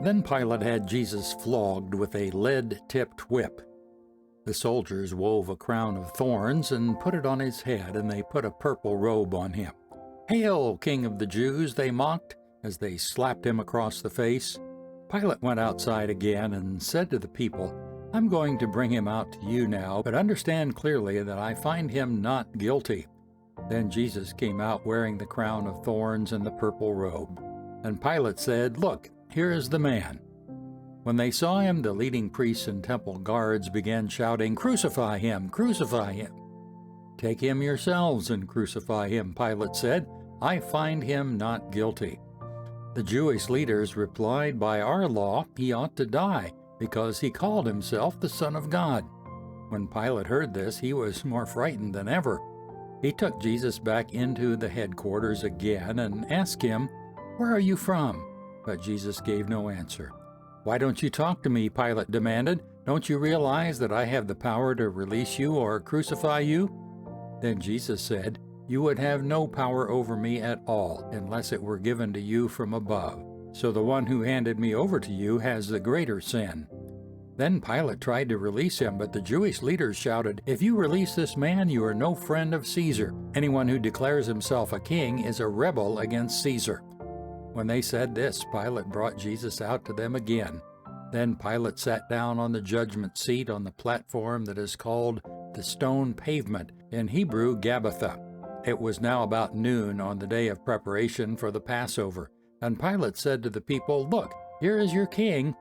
Then Pilate had Jesus flogged with a lead-tipped whip. The soldiers wove a crown of thorns and put it on his head, and they put a purple robe on him. "Hail, King of the Jews!" they mocked, as they slapped him across the face. Pilate went outside again and said to the people, "I'm going to bring him out to you now, but understand clearly that I find him not guilty." Then Jesus came out wearing the crown of thorns and the purple robe. And Pilate said, "Look, here is the man." When they saw him, the leading priests and temple guards began shouting, "Crucify him! Crucify him!" "Take him yourselves and crucify him," Pilate said. "I find him not guilty." The Jewish leaders replied, "By our law, he ought to die, because he called himself the Son of God." When Pilate heard this, he was more frightened than ever. He took Jesus back into the headquarters again and asked him, "Where are you from?" But Jesus gave no answer. "Why don't you talk to me?" Pilate demanded. "Don't you realize that I have the power to release you or crucify you?" Then Jesus said, "You would have no power over me at all unless it were given to you from above. So the one who handed me over to you has the greater sin." Then Pilate tried to release him, but the Jewish leaders shouted, "If you release this man, you are no friend of Caesar. Anyone who declares himself a king is a rebel against Caesar." When they said this, Pilate brought Jesus out to them again. Then Pilate sat down on the judgment seat on the platform that is called the Stone Pavement, in Hebrew Gabbatha. It was now about noon on the day of preparation for the Passover, and Pilate said to the people, "Look, here is your king."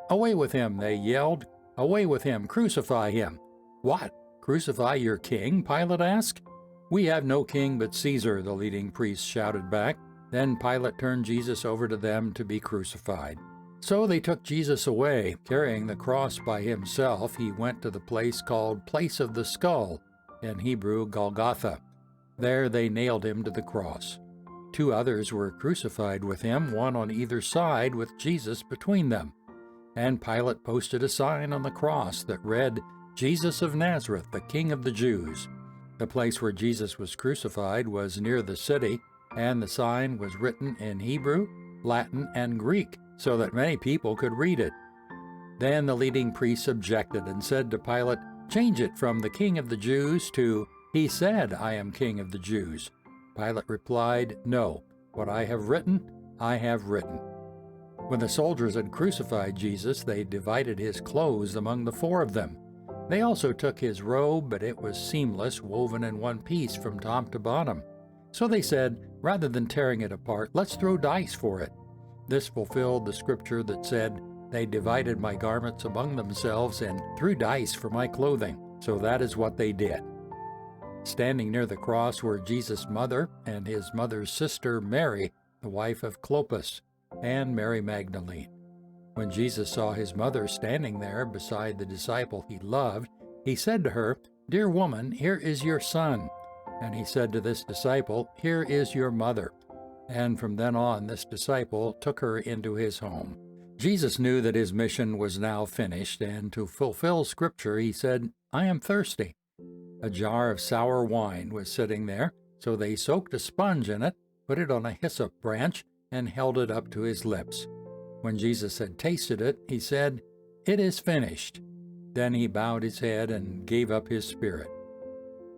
"Away with him," they yelled. "Away with him, crucify him." "What? Crucify your king?" Pilate asked. "We have no king but Caesar," the leading priests shouted back. Then Pilate turned Jesus over to them to be crucified. So they took Jesus away. Carrying the cross by himself, he went to the place called Place of the Skull, in Hebrew Golgotha. There they nailed him to the cross. 2 others were crucified with him, one on either side, with Jesus between them. And Pilate posted a sign on the cross that read, "Jesus of Nazareth, the King of the Jews." The place where Jesus was crucified was near the city, and the sign was written in Hebrew, Latin, and Greek, so that many people could read it. Then the leading priests objected and said to Pilate, "Change it from the King of the Jews to, 'He said, I am King of the Jews.'" Pilate replied, "No, what I have written, I have written." When the soldiers had crucified Jesus, they divided his clothes among the 4 of them. They also took his robe, but it was seamless, woven in one piece from top to bottom. So they said, "Rather than tearing it apart, let's throw dice for it." This fulfilled the scripture that said, "They divided my garments among themselves and threw dice for my clothing." So that is what they did. Standing near the cross were Jesus' mother and his mother's sister Mary, the wife of Clopas, and Mary Magdalene. When Jesus saw his mother standing there beside the disciple he loved, he said to her, "Dear woman, here is your son." And he said to this disciple, "Here is your mother." And from then on, this disciple took her into his home. Jesus knew that his mission was now finished, and to fulfill Scripture, he said, "I am thirsty." A jar of sour wine was sitting there, so they soaked a sponge in it, put it on a hyssop branch, and held it up to his lips. When Jesus had tasted it, he said, "It is finished." Then he bowed his head and gave up his spirit.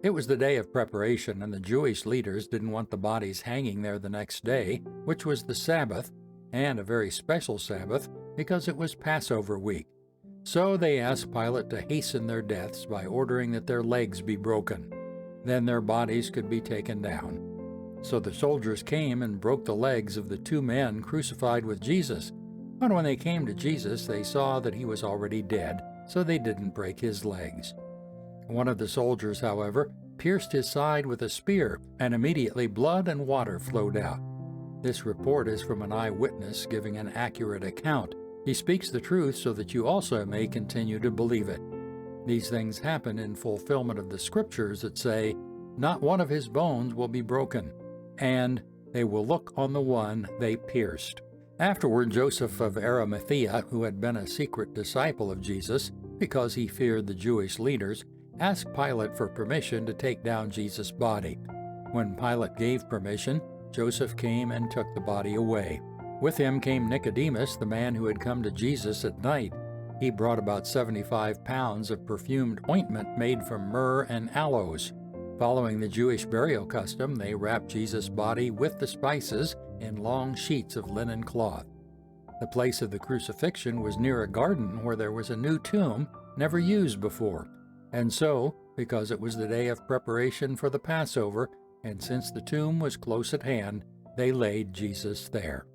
It was the day of preparation, and the Jewish leaders didn't want the bodies hanging there the next day, which was the Sabbath, and a very special Sabbath, because it was Passover week. So they asked Pilate to hasten their deaths by ordering that their legs be broken. Then their bodies could be taken down. So the soldiers came and broke the legs of the 2 men crucified with Jesus. But when they came to Jesus, they saw that he was already dead, so they didn't break his legs. One of the soldiers, however, pierced his side with a spear, and immediately blood and water flowed out. This report is from an eyewitness giving an accurate account. He speaks the truth so that you also may continue to believe it. These things happen in fulfillment of the Scriptures that say, "Not one of his bones will be broken," and "They will look on the one they pierced." Afterward, Joseph of Arimathea, who had been a secret disciple of Jesus because he feared the Jewish leaders, asked Pilate for permission to take down Jesus' body. When Pilate gave permission, Joseph came and took the body away. With him came Nicodemus, the man who had come to Jesus at night. He brought about 75 pounds of perfumed ointment made from myrrh and aloes. Following the Jewish burial custom, they wrapped Jesus' body with the spices in long sheets of linen cloth. The place of the crucifixion was near a garden where there was a new tomb never used before. And so, because it was the day of preparation for the Passover, and since the tomb was close at hand, they laid Jesus there.